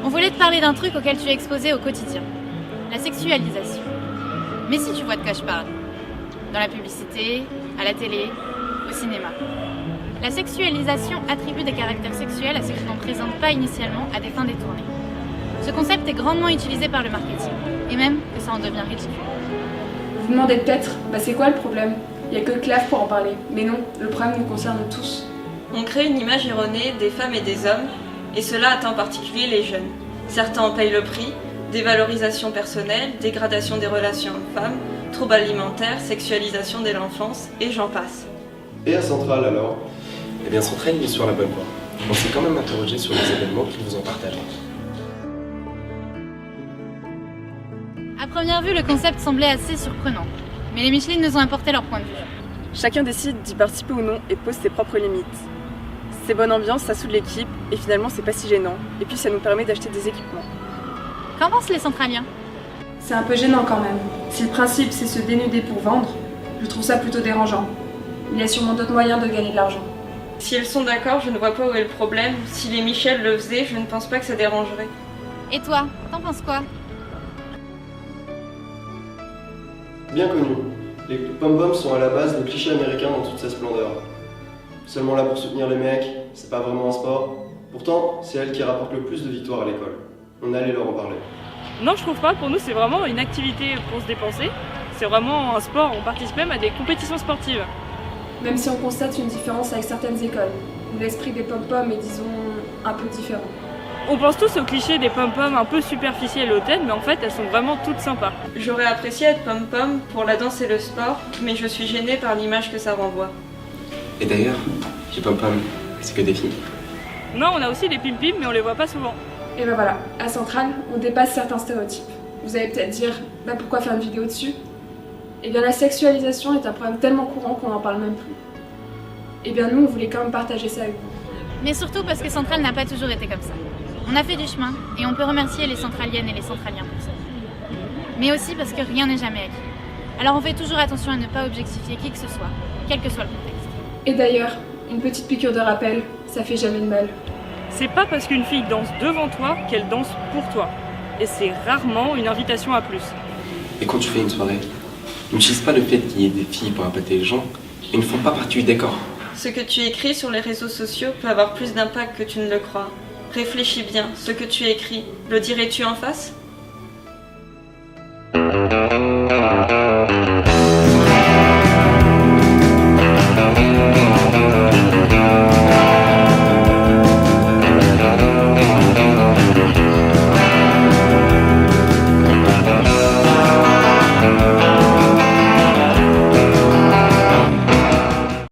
On voulait te parler d'un truc auquel tu es exposé au quotidien. La sexualisation. Mais si tu vois de quoi je parle. Dans la publicité, à la télé, au cinéma. La sexualisation attribue des caractères sexuels à ce qui n'en présente pas initialement à des fins détournées. Ce concept est grandement utilisé par le marketing, et même que ça en devient ridicule. Vous vous demandez peut-être, c'est quoi le problème? Il n'y a que Clave pour en parler. Mais non, le problème nous concerne tous. On crée une image erronée des femmes et des hommes, et cela atteint en particulier les jeunes. Certains en payent le prix, dévalorisation personnelle, dégradation des relations hommes-femmes, troubles alimentaires, sexualisation dès l'enfance, et j'en passe. Et à Centrale alors? Eh bien Centrale, il est sur la bonne voie. On s'est quand même interrogé sur les événements qu'ils vous ont partagés. À première vue, le concept semblait assez surprenant, mais les Micheline nous ont apporté leur point de vue. Chacun décide d'y participer ou non et pose ses propres limites. C'est bonne ambiance, ça soude l'équipe, et finalement c'est pas si gênant. Et puis ça nous permet d'acheter des équipements. Qu'en pensent les centraliens? C'est un peu gênant quand même. Si le principe c'est se dénuder pour vendre, je trouve ça plutôt dérangeant. Il y a sûrement d'autres moyens de gagner de l'argent. Si elles sont d'accord, je ne vois pas où est le problème. Si les Michel le faisaient, je ne pense pas que ça dérangerait. Et toi, t'en penses quoi? Bien connu. Les pom-poms sont à la base le cliché américain dans toute sa splendeur. Seulement là pour soutenir les mecs, c'est pas vraiment un sport. Pourtant, c'est elle qui rapporte le plus de victoires à l'école. On allait leur en parler. Non, je trouve pas. Pour nous, c'est vraiment une activité pour se dépenser. C'est vraiment un sport. On participe même à des compétitions sportives. Même si on constate une différence avec certaines écoles, où l'esprit des pom-poms est, disons, un peu différent. On pense tous au cliché des pom-poms un peu superficiels et hautaines, mais en fait, elles sont vraiment toutes sympas. J'aurais apprécié être pom-pom pour la danse et le sport, mais je suis gênée par l'image que ça renvoie. Et d'ailleurs, chez Pom-Pom, c'est que des filles. Non, on a aussi des pim-pim, mais on les voit pas souvent. Et ben voilà, à Centrale, on dépasse certains stéréotypes. Vous allez peut-être dire, pourquoi faire une vidéo dessus? Eh bien la sexualisation est un problème tellement courant qu'on n'en parle même plus. Eh bien nous, on voulait quand même partager ça avec vous. Mais surtout parce que Centrale n'a pas toujours été comme ça. On a fait du chemin, et on peut remercier les centraliennes et les centraliens pour ça. Mais aussi parce que rien n'est jamais acquis. Alors on fait toujours attention à ne pas objectifier qui que ce soit, quel que soit le contexte. Et d'ailleurs, une petite piqûre de rappel, ça fait jamais de mal. C'est pas parce qu'une fille danse devant toi qu'elle danse pour toi. Et c'est rarement une invitation à plus. Et quand tu fais une soirée, n'utilise pas le fait qu'il y ait des filles pour appâter les gens et ne font pas partie du décor. Ce que tu écris sur les réseaux sociaux peut avoir plus d'impact que tu ne le crois. Réfléchis bien, ce que tu écris, le dirais-tu en face ?